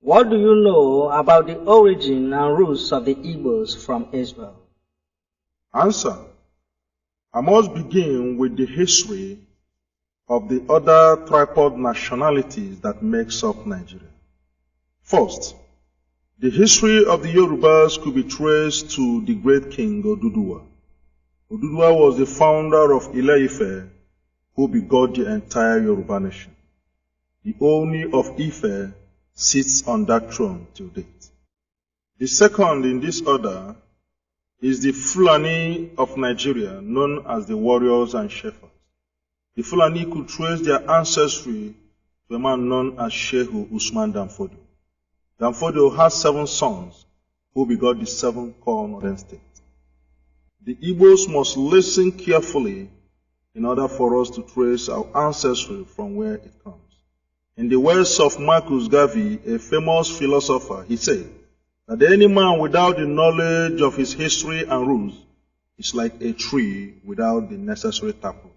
What do you know about the origin and roots of the Igbos from Israel? Answer. I must begin with the history of the other tripod nationalities that makes up Nigeria. First, the history of the Yorubas could be traced to the great king Oduduwa. Oduduwa was the founder of Ile-Ife, who begot the entire Yoruba nation. The Oni of Ife sits on that throne till date. The second in this order is the Fulani of Nigeria, known as the warriors and shepherds. The Fulani could trace their ancestry to a man known as Shehu Usman Danfodio. Danfodio had 7 sons who begot the 7 core northern states. The Igbos must listen carefully in order for us to trace our ancestry from where it comes. In the words of Marcus Garvey, a famous philosopher, he said that any man without the knowledge of his history and roots is like a tree without the necessary taproot.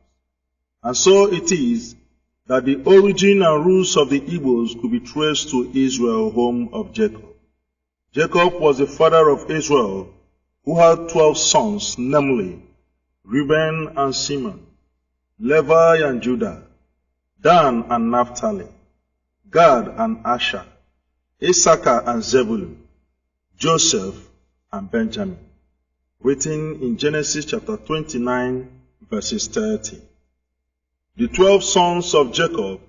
And so it is that the origin and roots of the Igbos could be traced to Israel, home of Jacob. Jacob was the father of Israel, who had 12 sons, namely Reuben and Simeon, Levi and Judah, Dan and Naphtali, Gad and Asher, Issachar and Zebulun, Joseph and Benjamin, written in Genesis chapter 29, verses 30. The 12 sons of Jacob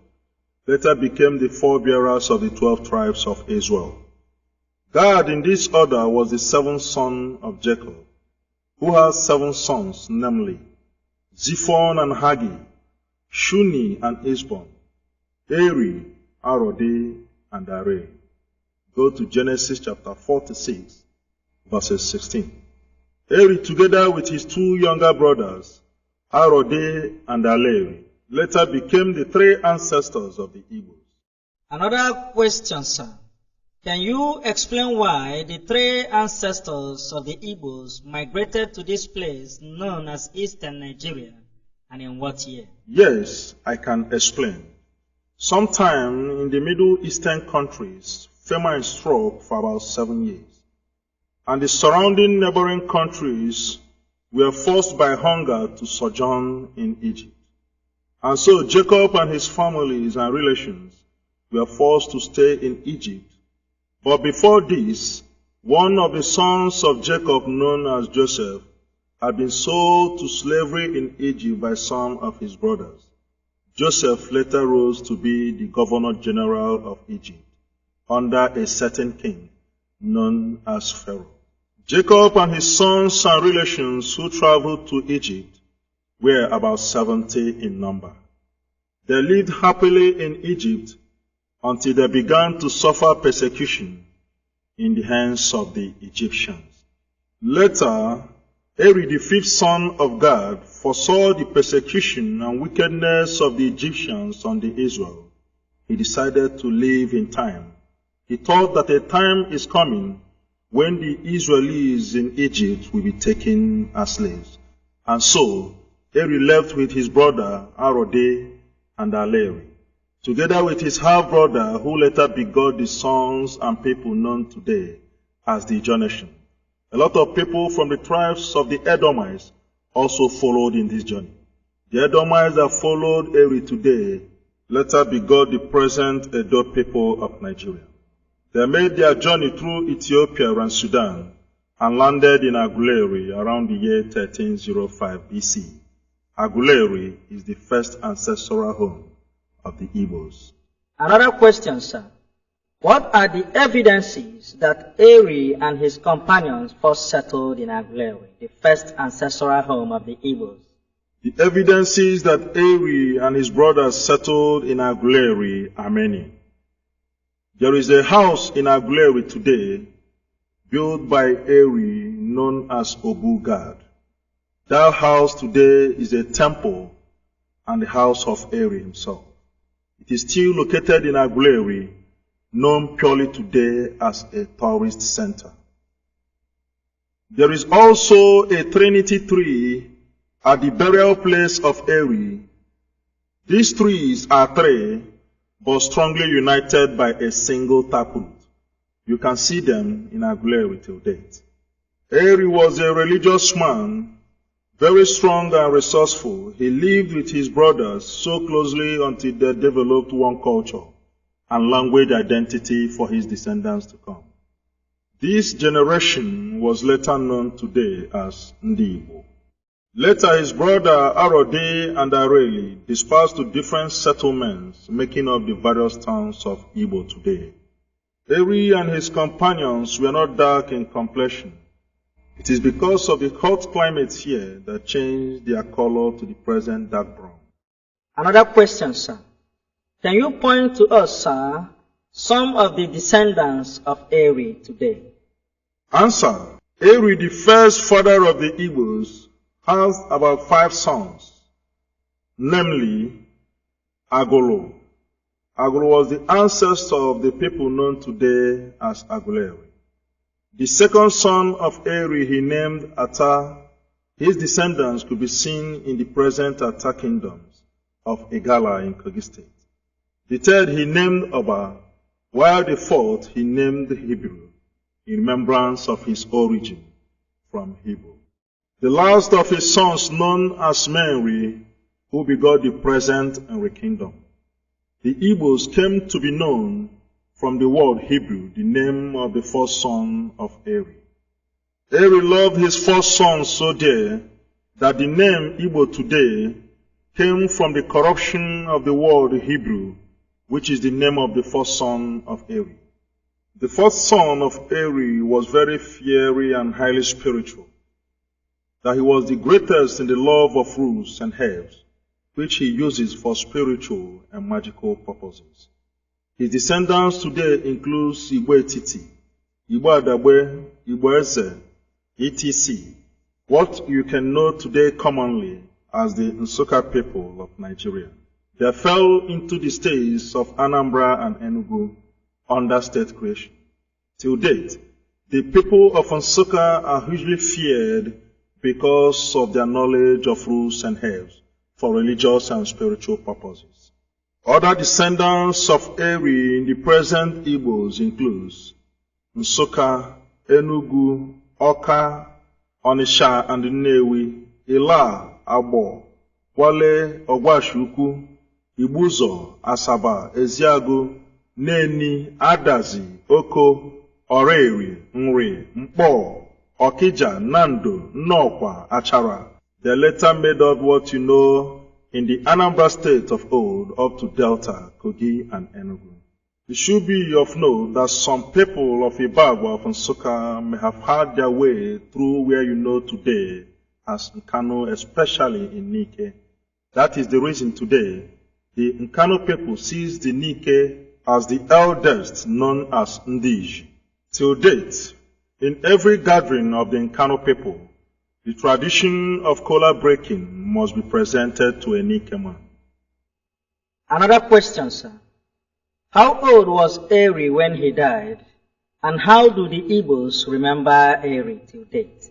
later became the forebearers of the 12 tribes of Israel. Gad in this order was the 7th son of Jacob, who had 7 sons, namely Ziphon and Hagi, Shuni and Isbon, Eri, Arodi, and Areh. Go to Genesis chapter 46, verses 16. Eri, together with his 2 younger brothers, Arodi and Aleri, later became the 3 ancestors of the Igbos. Another question, sir. Can you explain why the 3 ancestors of the Igbos migrated to this place known as Eastern Nigeria, and in what year? Yes, I can explain. Sometime in the Middle Eastern countries, famine struck for about 7 years, and the surrounding neighboring countries were forced by hunger to sojourn in Egypt. And so Jacob and his families and relations were forced to stay in Egypt. But before this, one of the sons of Jacob, known as Joseph, had been sold to slavery in Egypt by some of his brothers. Joseph later rose to be the governor general of Egypt, under a certain king, known as Pharaoh. Jacob and his sons and relations who traveled to Egypt were about 70 in number. They lived happily in Egypt until they began to suffer persecution in the hands of the Egyptians. Later, Eri, the 5th son of Gad, foresaw the persecution and wickedness of the Egyptians on the Israel. He decided to live in time. He thought that a time is coming when the Israelis in Egypt will be taken as slaves. And so, Eri left with his brother Arode and Aleri, together with his half-brother who later begot the sons and people known today as the Ijaw nation. A lot of people from the tribes of the Edomites also followed in this journey. The Edomites that followed Eri today later begot the present Edo people of Nigeria. They made their journey through Ethiopia and Sudan and landed in Aguleri around the year 1305 BC. Aguleri is the first ancestral home of the Igbos. Another question, sir. What are the evidences that Eri and his companions first settled in Aguleri, the first ancestral home of the Igbos? The evidences that Eri and his brothers settled in Aguleri are many. There is a house in Aguleri today built by Eri known as Obugad. That house today is a temple and the house of Eri himself. It is still located in Aguleri, known purely today as a tourist center. There is also a Trinity tree at the burial place of Eri. These trees are three, but strongly united by a single taproot. You can see them in Aguleri till date. Eri was a religious man, very strong and resourceful. He lived with his brothers so closely until they developed one culture and language identity for his descendants to come. This generation was later known today as Ndi Igbo. Later, his brother Arode and Areli dispersed to different settlements, making up the various towns of Igbo today. Eri and his companions were not dark in complexion. It is because of the hot climate here that changed their color to the present dark brown. Another question, sir. Can you point to us, sir, some of the descendants of Eri today? Answer. Eri, the first father of the Igbos, has about 5 sons, namely Agolo. Agolo was the ancestor of the people known today as Aguleri. The second son of Eri he named Ata. His descendants could be seen in the present Ata kingdoms of Igala in Kogi State. The third he named Oba, while the fourth he named Hebrew, in remembrance of his origin from Hebrew. The last of his sons, known as Mary, who begot the present Eri kingdom. The Igbos came to be known from the word Hebrew, the name of the first son of Eri. Eri loved his first son so dear that the name Igbo today came from the corruption of the word Hebrew, which is the name of the first son of Eri. The first son of Eri was very fiery and highly spiritual, that he was the greatest in the love of roots and herbs, which he uses for spiritual and magical purposes. His descendants today include Igbo Etiti, Igbo Adagbe, Igbo Eze, etc., what you can know today commonly as the Nsukka people of Nigeria. They fell into the states of Anambra and Enugu under state creation. Till date, the people of Nsukka are hugely feared because of their knowledge of roots and herbs for religious and spiritual purposes. Other descendants of Eri in the present Igbos include Nsukka, Enugu, Oka, Onisha and Nnewi, Ila, Abo, Wale, Ogwashukwu, Ibuzo, Asaba, Eziagu, Neni, Adazi, Oko, Oreri, Nri, Mpo, Okija, Nando, Nnokwa, Achara. They later made up what you know in the Anambra state of old up to Delta, Kogi, and Enugu. It should be of note that some people of Ibagwa of Nsukka may have had their way through where you know today as Nkano, especially in Nike. That is the reason today the Nkano people sees the Nike as the eldest, known as Ndiji. Till date, in every gathering of the Nkano people, the tradition of kola breaking must be presented to a Nike man. Another question, sir. How old was Eri when he died? And how do the Igbos remember Eri till date?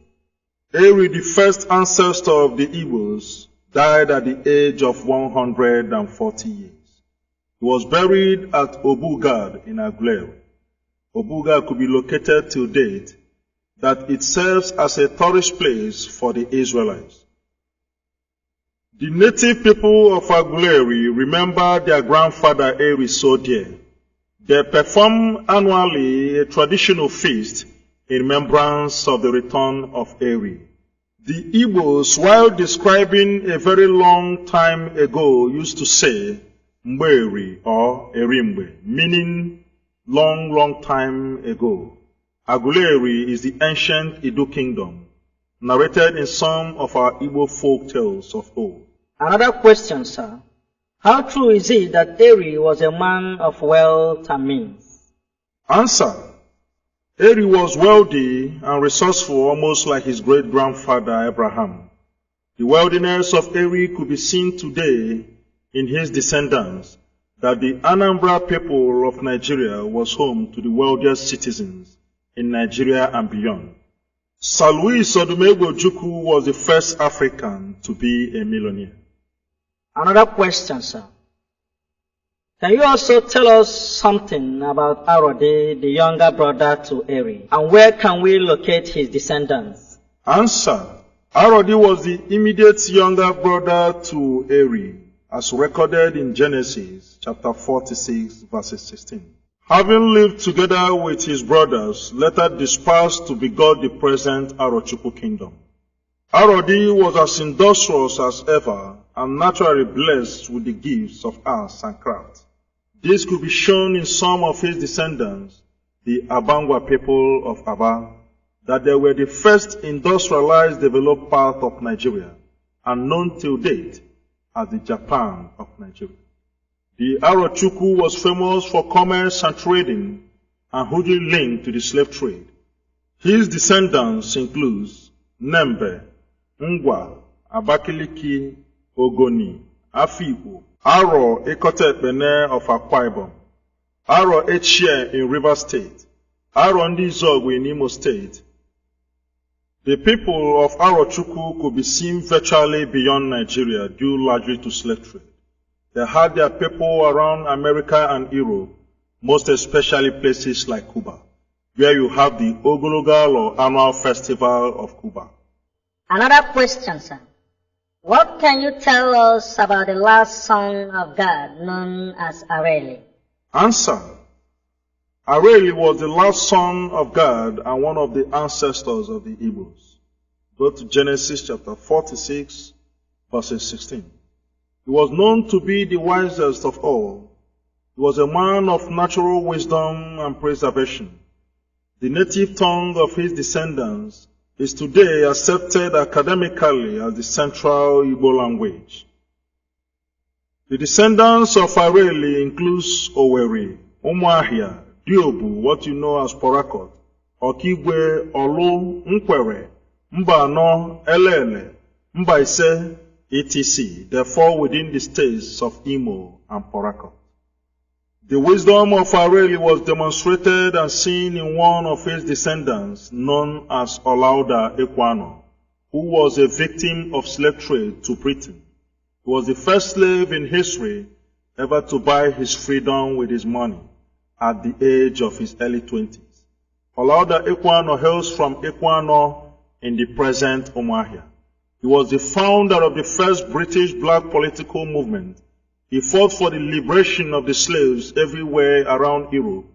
Eri, the first ancestor of the Igbos, died at the age of 140 years. He was buried at Obugad in Aguleri. Obugad could be located till date, that it serves as a tourist place for the Israelites. The native people of Aguleri remember their grandfather Eri so dear. They perform annually a traditional feast in remembrance of the return of Eri. The Igbos, while describing a very long time ago, used to say Mberi or Erimbe, meaning long time ago. Aguleri is the ancient Edo kingdom, narrated in some of our Igbo folk tales of old. Another question, sir. How true is it that Eri was a man of wealth and means? Answer. Eri was wealthy and resourceful, almost like his great-grandfather Abraham. The wealthiness of Eri could be seen today in his descendants, that the Anambra people of Nigeria was home to the wealthiest citizens in Nigeria and beyond. Sir Louis Odumegwu Ojukwu was the first African to be a millionaire. Another question, sir. Can you also tell us something about Arode, the younger brother to Eri, and where can we locate his descendants? Answer. Arode was the immediate younger brother to Eri, as recorded in Genesis chapter 46, verses 16. Having lived together with his brothers, later dispersed to begot the present Arochukwu kingdom. Arode was as industrious as ever and naturally blessed with the gifts of arts and craft. This could be shown in some of his descendants, the Abangwa people of Aba, that they were the first industrialized developed part of Nigeria and known till date as the Japan of Nigeria. The Arochukwu was famous for commerce and trading and hugely linked to the slave trade. His descendants include Nembe, Ngwa, Abakiliki, Ogoni, Afikpo, Aro Ekotepene of Akwa Ibom, Aro Echie in Rivers State, Aro Ndizogwe in Imo State. The people of Arochukwu could be seen virtually beyond Nigeria due largely to slave trade. They had their people around America and Europe, most especially places like Cuba, where you have the Ogologal or annual festival of Cuba. Another question, sir. What can you tell us about the last son of God known as Areli? Answer. Areli was the last son of God and one of the ancestors of the Igbos. Go to Genesis chapter 46, verses 16. He was known to be the wisest of all. He was a man of natural wisdom and preservation. The native tongue of his descendants is today accepted academically as the central Igbo language. The descendants of Areli includes Oweri, Umuahia, Diobu, what you know as Porakot, Okigwe, Olu, Nkwere, Mbano, Elele, Mbaise, etc. Therefore within the states of Imo and Porakot. The wisdom of Areli was demonstrated and seen in one of his descendants known as Olauda Ekwano, who was a victim of slave trade to Britain. He was the first slave in history ever to buy his freedom with his money at the age of his early 20s. Olauda Ekwano hails from Ekwano in the present Umuahia. He was the founder of the first British black political movement. He fought for the liberation of the slaves everywhere around Europe,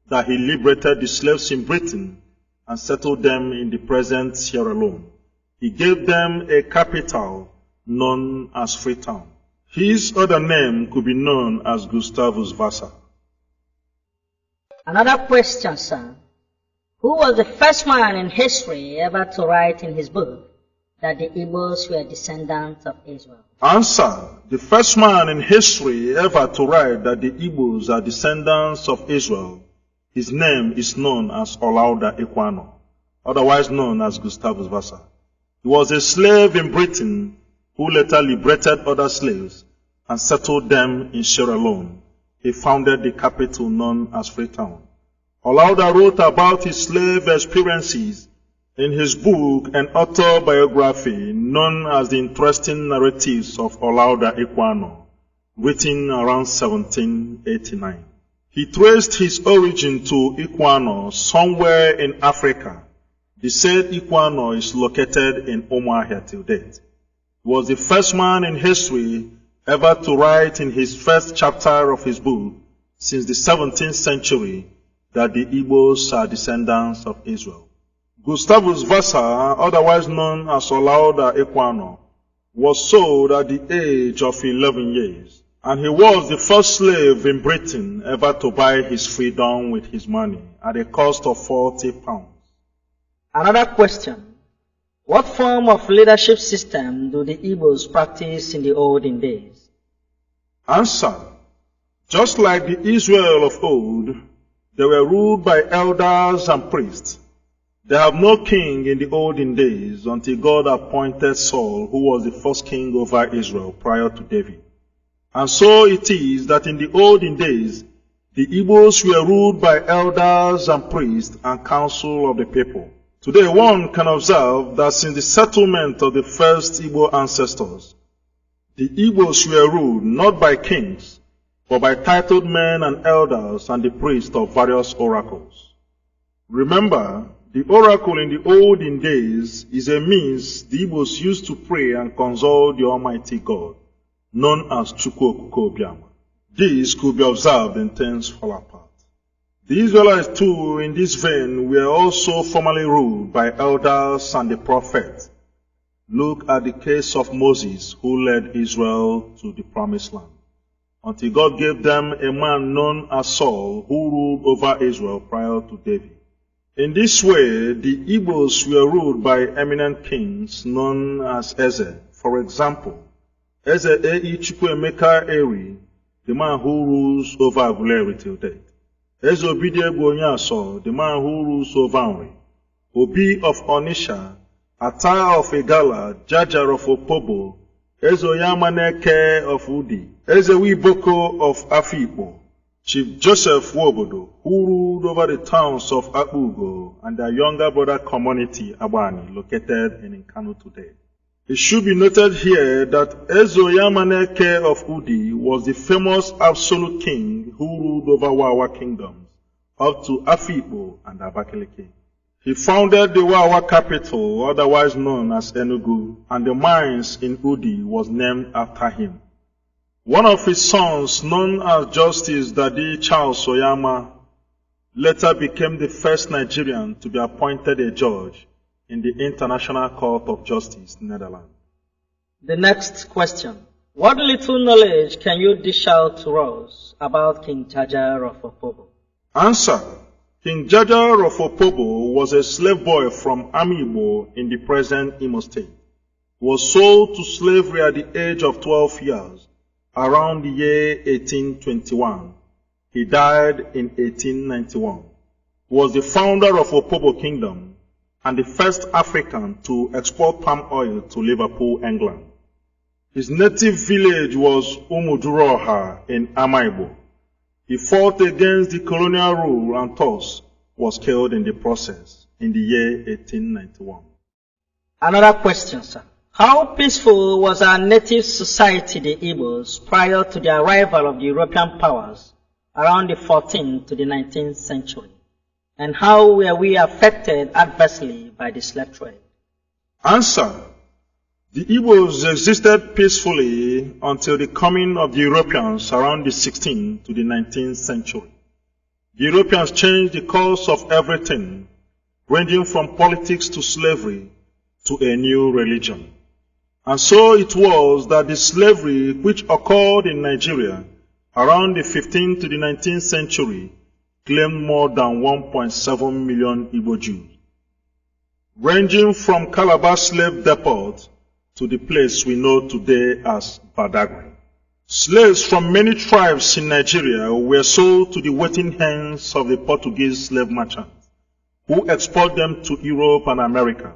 that he liberated the slaves in Britain and settled them in the present Sierra Leone. He gave them a capital known as Freetown. His other name could be known as Gustavus Vassa. Another question, sir. Who was the first man in history ever to write in his book that the Igbos were descendants of Israel? Answer. The first man in history ever to write that the Igbos are descendants of Israel, his name is known as Olauda Ekwano, otherwise known as Gustavus Vassa. He was a slave in Britain who later liberated other slaves and settled them in Sierra Leone. He founded the capital known as Freetown. Olauda wrote about his slave experiences in his book and autobiography known as The Interesting Narratives of Olauda Ekwano, written around 1789. He traced his origin to Ekwano somewhere in Africa. The said Ekwano is located in Umuahia till date. He was the first man in history ever to write in his first chapter of his book since the 17th century that the Igbos are descendants of Israel. Gustavus Vassa, otherwise known as Olauda Ekwano, was sold at the age of 11 years And he was the first slave in Britain ever to buy his freedom with his money at a cost of £40. Another question. What form of leadership system do the Igbos practice in the olden days? Answer. Just like the Israel of old, they were ruled by elders and priests. They have no king in the olden days until God appointed Saul, who was the first king over Israel prior to David. And so it is that in the olden days, the Igbos were ruled by elders and priests and council of the people. Today one can observe that since the settlement of the first Igbo ancestors, the Igbos were ruled not by kings, but by titled men and elders and the priests of various oracles. Remember, the oracle in the olden days is a means the Igbos used to pray and consult the Almighty God, known as Chukwu Obiama. This could be observed in things fall apart. The Israelites too, in this vein, were also formerly ruled by elders and the prophets. Look at the case of Moses, who led Israel to the promised land, until God gave them a man known as Saul, who ruled over Israel prior to David. In this way, the Igbos were ruled by eminent kings known as Eze. For example, Eze E. Chukwuemeka Eri, the man who rules over Aguleri till date. Eze Obidie Bonyaso, the man who rules over Nri. Obi of Onisha, Ata of Igala, Jajar of Opobo, Eze Oyamaneke of Udi, Eze Wiboko of Afikpo, Chief Joseph Wobodo, who ruled over the towns of Akbugo and their younger brother community, Abani, located in Nkanu today. It should be noted here that Ezoyamaneke of Udi was the famous absolute king who ruled over Wawa kingdoms up to Afikpo and Abakaliki. He founded the Wawa capital, otherwise known as Enugu, and the mines in Udi was named after him. One of his sons, known as Justice Dadi Charles Oyama, later became the first Nigerian to be appointed a judge in the International Court of Justice, Netherlands. The next question. What little knowledge can you dish out to us about King Jaja of Opobo? Answer. King Jaja of Opobo was a slave boy from Igbo in the present Imo State. He was sold to slavery at the age of 12 years, around the year 1821. He died in 1891. He was the founder of Opobo Kingdom and the first African to export palm oil to Liverpool, England. His native village was Umuduroha in Amaibo. He fought against the colonial rule and thus was killed in the process in the year 1891. Another question, sir. How peaceful was our native society, the Igbos, prior to the arrival of the European powers around the 14th to the 19th century? And how were we affected adversely by the slave trade? Answer. The Igbos existed peacefully until the coming of the Europeans around the 16th to the 19th century. The Europeans changed the course of everything, ranging from politics to slavery to a new religion. And so it was that the slavery which occurred in Nigeria around the 15th to the 19th century claimed more than 1.7 million Igbo Jews, ranging from Calabar slave depot to the place we know today as Badagry. Slaves from many tribes in Nigeria were sold to the waiting hands of the Portuguese slave merchants, who export them to Europe and America.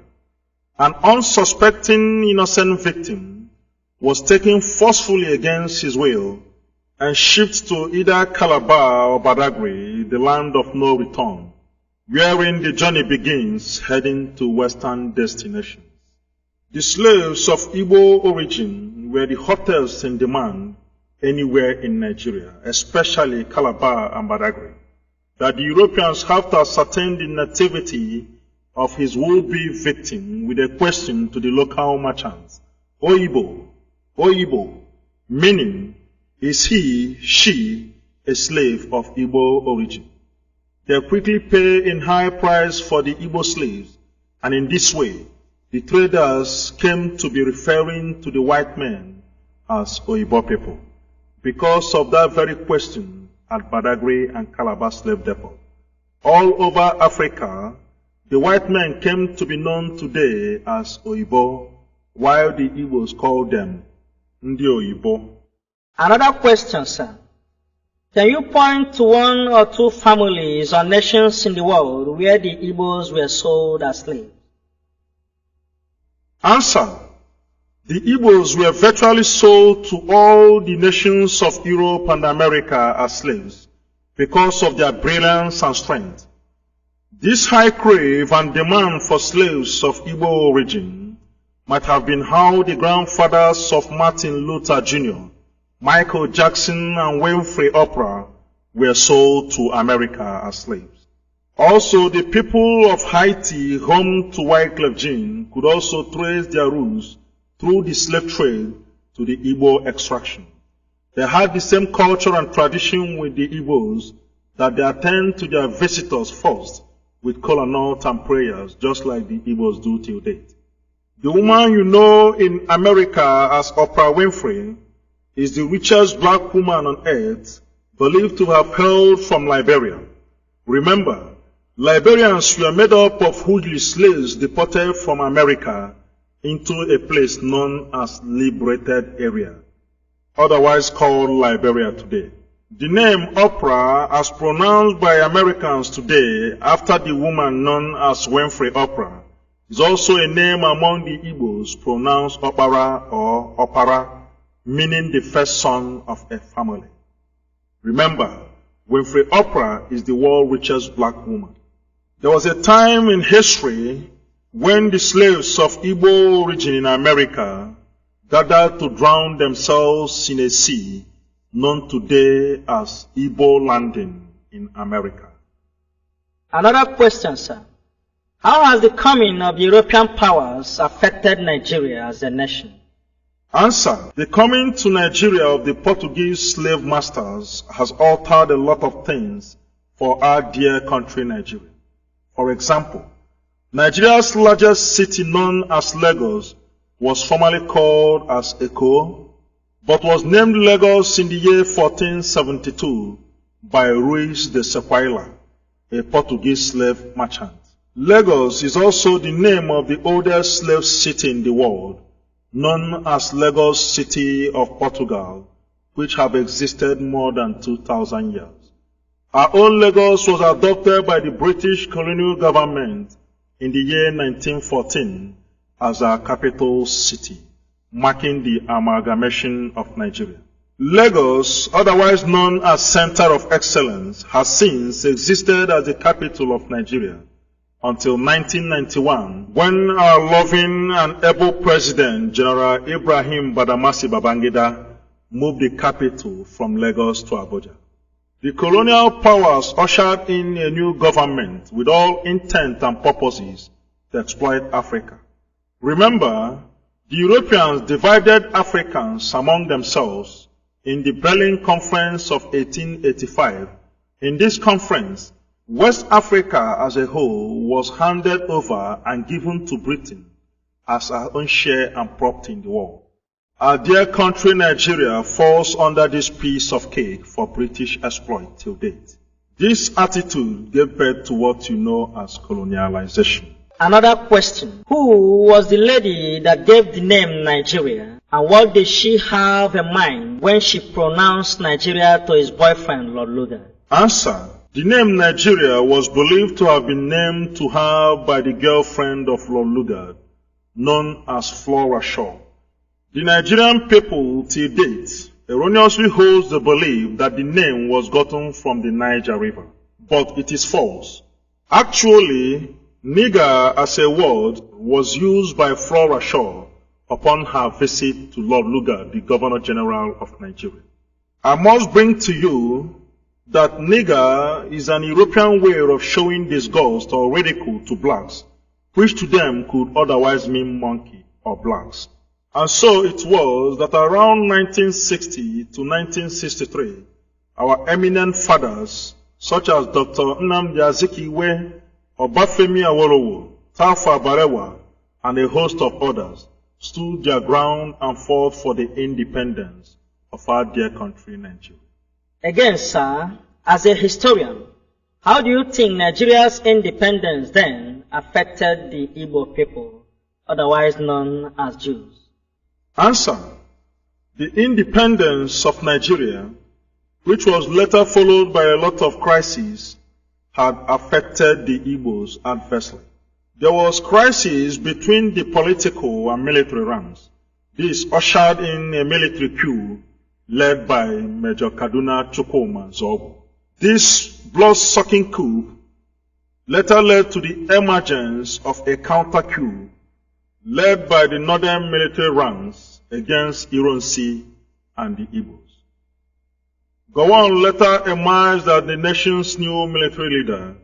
An unsuspecting innocent victim was taken forcefully against his will and shipped to either Calabar or Badagry, the land of no return, wherein the journey begins heading to western destinations. The slaves of Igbo origin were the hottest in demand anywhere in Nigeria, especially Calabar and Badagry, that the Europeans have to ascertain the nativity of his would-be victim with a question to the local merchants, Oyibo, Oyibo, meaning, is he, she, a slave of Igbo origin? They quickly pay in high price for the Igbo slaves, and in this way, the traders came to be referring to the white men as Oyibo people. because of that very question at Badagry and Calabar slave depot. All over Africa, the white men came to be known today as Oyibo, while the Igbos called them Ndi Oyibo. Another question, sir. Can you point to one or two families or nations in the world where the Igbos were sold as slaves? Answer. The Igbos were virtually sold to all the nations of Europe and America as slaves because of their brilliance and strength. This high crave and demand for slaves of Igbo origin might have been how the grandfathers of Martin Luther Jr., Michael Jackson, and Winfrey Oprah were sold to America as slaves. Also, the people of Haiti, home to Wyclef Jean, could also trace their roots through the slave trade to the Igbo extraction. They had the same culture and tradition with the Igbos that they attend to their visitors first with kola nut and prayers, just like the Igbos do till date. The woman you know in America as Oprah Winfrey is the richest black woman on earth, believed to have hailed from Liberia. Remember, Liberians were made up of hoodlum slaves deported from America into a place known as Liberated Area, otherwise called Liberia today. The name Oprah, as pronounced by Americans today after the woman known as Winfrey Oprah, is also a name among the Igbos pronounced Opara or Opara, meaning the first son of a family. Remember, Winfrey Oprah is the world's richest black woman. There was a time in history when the slaves of Igbo origin in America gathered to drown themselves in a sea known today as Igbo Landing in America. Another question, sir. How has the coming of European powers affected Nigeria as a nation? Answer. The coming to Nigeria of the Portuguese slave masters has altered a lot of things for our dear country Nigeria. For example, Nigeria's largest city known as Lagos was formerly called as Eko, but was named Lagos in the year 1472 by Ruiz de Sequeira, a Portuguese slave merchant. Lagos is also the name of the oldest slave city in the world, known as Lagos City of Portugal, which have existed more than 2,000 years. Our own Lagos was adopted by the British colonial government in the year 1914 as our capital city, marking the amalgamation of Nigeria. Lagos, otherwise known as Center of Excellence, has since existed as the capital of Nigeria until 1991, when our loving and able President, General Ibrahim Badamasi Babangida, moved the capital from Lagos to Abuja. The colonial powers ushered in a new government with all intent and purposes to exploit Africa. Remember, the Europeans divided Africans among themselves in the Berlin Conference of 1885. In this conference, West Africa as a whole was handed over and given to Britain as our own share and property in the world. Our dear country Nigeria falls under this piece of cake for British exploit till date. This attitude gave birth to what you know as colonialization. Another question. Who was the lady that gave the name Nigeria, and what did she have in mind when she pronounced Nigeria to his boyfriend, Lord Lugard? Answer. The name Nigeria was believed to have been named to her by the girlfriend of Lord Lugard, known as Flora Shaw. The Nigerian people till date erroneously holds the belief that the name was gotten from the Niger River, but it is false. Actually, nigger as a word was used by Flora Shaw upon her visit to Lord Lugard, the Governor General of Nigeria. I must bring to you that nigger is an European way of showing disgust or ridicule to blacks, which to them could otherwise mean monkey or blacks. And so it was that around 1960 to 1963, our eminent fathers, such as Dr. Nnamdi Azikiwe, Obafemi Awolowo, Tafa Balewa, and a host of others, stood their ground and fought for the independence of our dear country, Nigeria. Again, sir, as a historian, how do you think Nigeria's independence then affected the Igbo people, otherwise known as Jews? Answer. The independence of Nigeria, which was later followed by a lot of crises, had affected the Igbos adversely. There was crisis between the political and military ranks. This ushered in a military coup led by Major Kaduna Chukwuma Zogu. This blood-sucking coup later led to the emergence of a counter-coup led by the northern military ranks against Ironsi and the Igbos. Gowon later emerged as the nation's new military leader,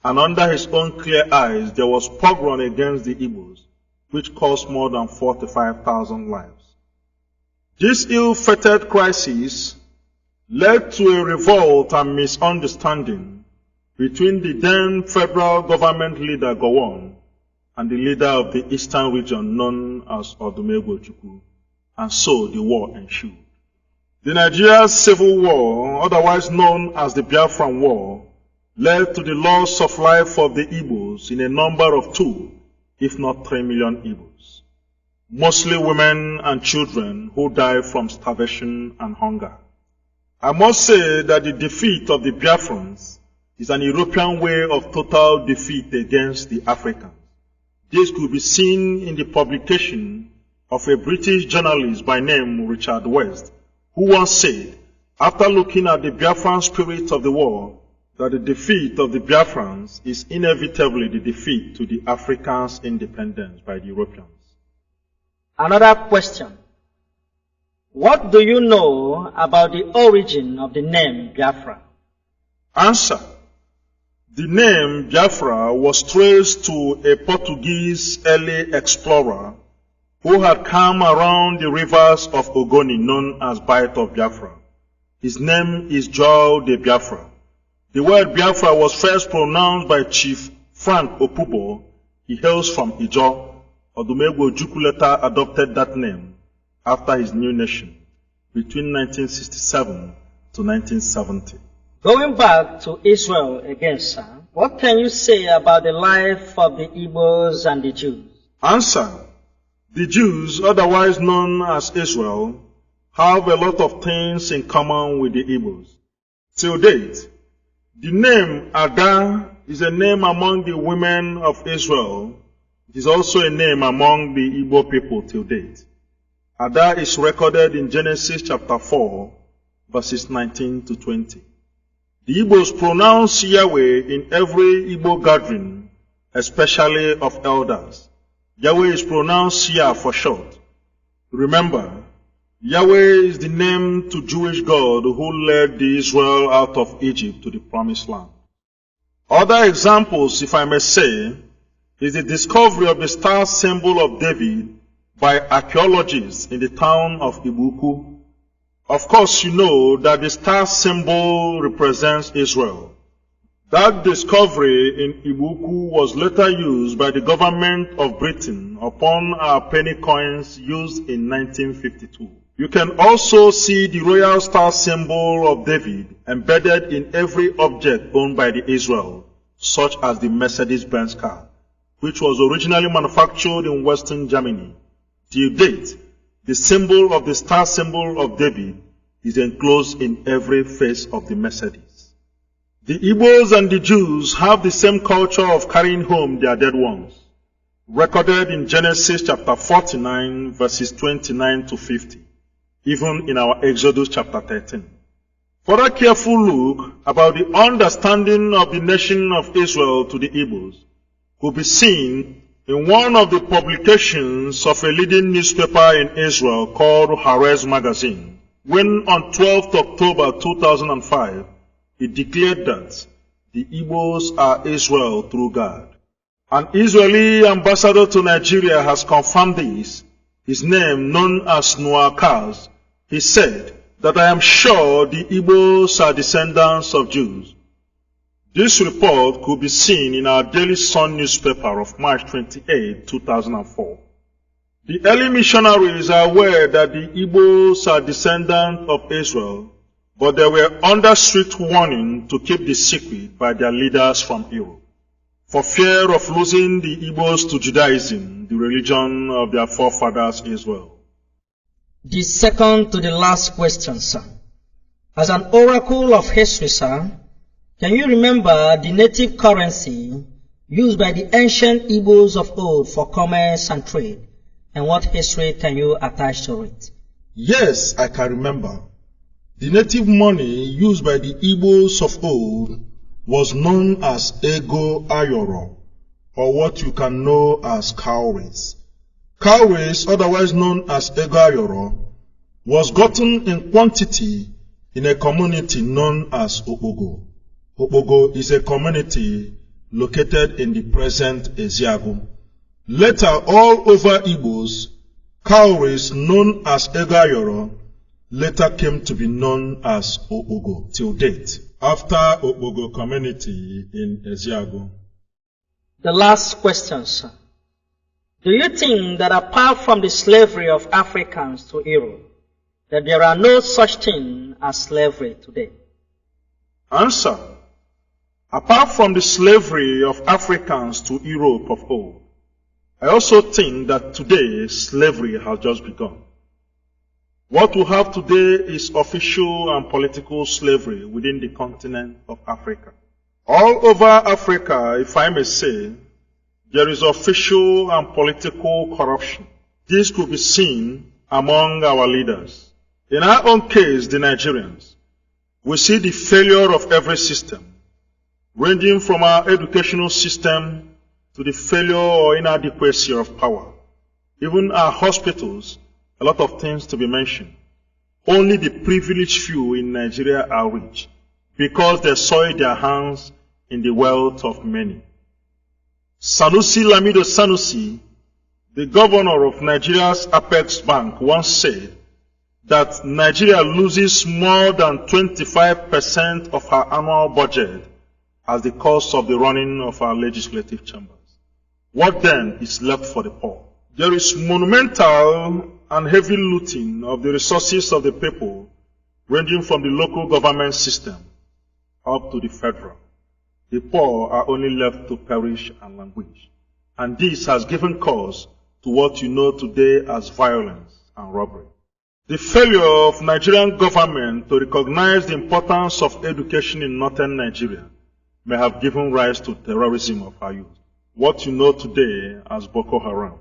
and under his own clear eyes there was pogrom against the Igbos, which cost more than 45,000 lives. This ill-fated crisis led to a revolt and misunderstanding between the then federal government leader Gowon and the leader of the eastern region known as Odumegwu Chukwu, and so the war ensued. The Nigerian Civil War, otherwise known as the Biafran War, led to the loss of life of the Igbos in a number of 2, if not 3 million Igbos, mostly women and children who died from starvation and hunger. I must say that the defeat of the Biafrans is an European way of total defeat against the Africans. This could be seen in the publication of a British journalist by name Richard West, who once said, after looking at the Biafran spirit of the war, that the defeat of the Biafrans is inevitably the defeat to the Africans' independence by the Europeans. Another question. What do you know about the origin of the name Biafra? Answer. The name Biafra was traced to a Portuguese early explorer who had come around the rivers of Ogoni known as Bight of Biafra. His name is Joao de Biafra. The word Biafra was first pronounced by Chief Frank Opubo. He hails from Ijo. Odumegwu Ojukwu later adopted that name after his new nation between 1967 to 1970. Going back to Israel again, sir, what can you say about the life of the Igbos and the Jews? Answer. The Jews, otherwise known as Israel, have a lot of things in common with the Igbos. Till date, the name Ada is a name among the women of Israel. It is also a name among the Igbo people till date. Ada is recorded in Genesis chapter 4, verses 19 to 20. The Igbos pronounce Yahweh in every Igbo gathering, especially of elders. Yahweh is pronounced Yah for short. Remember, Yahweh is the name to Jewish God who led the Israel out of Egypt to the promised land. Other examples, if I may say, is the discovery of the star symbol of David by archaeologists in the town of Ibuku. Of course, you know that the star symbol represents Israel. That discovery in Ibuku was later used by the government of Britain upon our penny coins used in 1952. You can also see the royal star symbol of David embedded in every object owned by the Israel, such as the Mercedes-Benz car, which was originally manufactured in Western Germany. Till date, the symbol of the star symbol of David is enclosed in every face of the Mercedes. The Igbos and the Jews have the same culture of carrying home their dead ones, recorded in Genesis chapter 49, verses 29 to 50, even in our Exodus chapter 13. For a careful look about the understanding of the nation of Israel to the Igbos could be seen in one of the publications of a leading newspaper in Israel called Haaretz Magazine, when on 12th October 2005, it declared that the Igbos are Israel through God. An Israeli ambassador to Nigeria has confirmed this. His name, known as Noah Kaz, he said that I am sure the Igbos are descendants of Jews. This report could be seen in our Daily Sun newspaper of March 28, 2004. The early missionaries are aware that the Igbos are descendants of Israel, but they were under strict warning to keep the secret by their leaders from Europe, for fear of losing the Igbos to Judaism, the religion of their forefathers Israel. The second to the last question, sir. As an oracle of history, sir, can you remember the native currency used by the ancient Igbos of old for commerce and trade, and what history can you attach to it? Yes, I can remember. The native money used by the Igbos of old was known as ego ayoro, or what you can know as cowries. Cowries, otherwise known as ego ayoro, was gotten in quantity in a community known as Okpogo. Okpogo is a community located in the present Eziagu. Later, all over Igbos, cowries known as ego ayoro later came to be known as Okpogo till date, after Okpogo community in Eziagu. The last question, sir. Do you think that apart from the slavery of Africans to Europe, that there are no such thing as slavery today? Answer. Apart from the slavery of Africans to Europe of old, I also think that today slavery has just begun. What we have today is official and political slavery within the continent of Africa. All over Africa, if I may say, there is official and political corruption. This could be seen among our leaders. In our own case, the Nigerians, we see the failure of every system, ranging from our educational system to the failure or inadequacy of power. Even our hospitals, a lot of things to be mentioned. Only the privileged few in Nigeria are rich because they soiled their hands in the wealth of many. Sanusi Lamido Sanusi, the governor of Nigeria's Apex Bank, once said that Nigeria loses more than 25% of her annual budget as the cost of the running of our legislative chambers. What then is left for the poor? There is monumental and heavy looting of the resources of the people, ranging from the local government system up to the federal. The poor are only left to perish and languish. And this has given cause to what you know today as violence and robbery. The failure of Nigerian government to recognize the importance of education in northern Nigeria may have given rise to terrorism of our youth, what you know today as Boko Haram.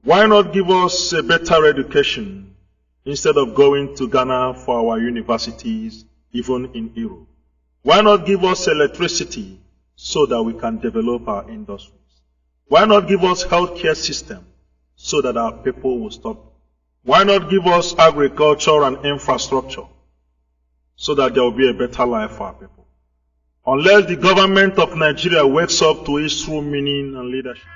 Why not give us a better education instead of going to Ghana for our universities, even in Europe? Why not give us electricity so that we can develop our industries? Why not give us healthcare system so that our people will stop? Why not give us agriculture and infrastructure so that there will be a better life for our people? Unless the government of Nigeria wakes up to its true meaning and leadership.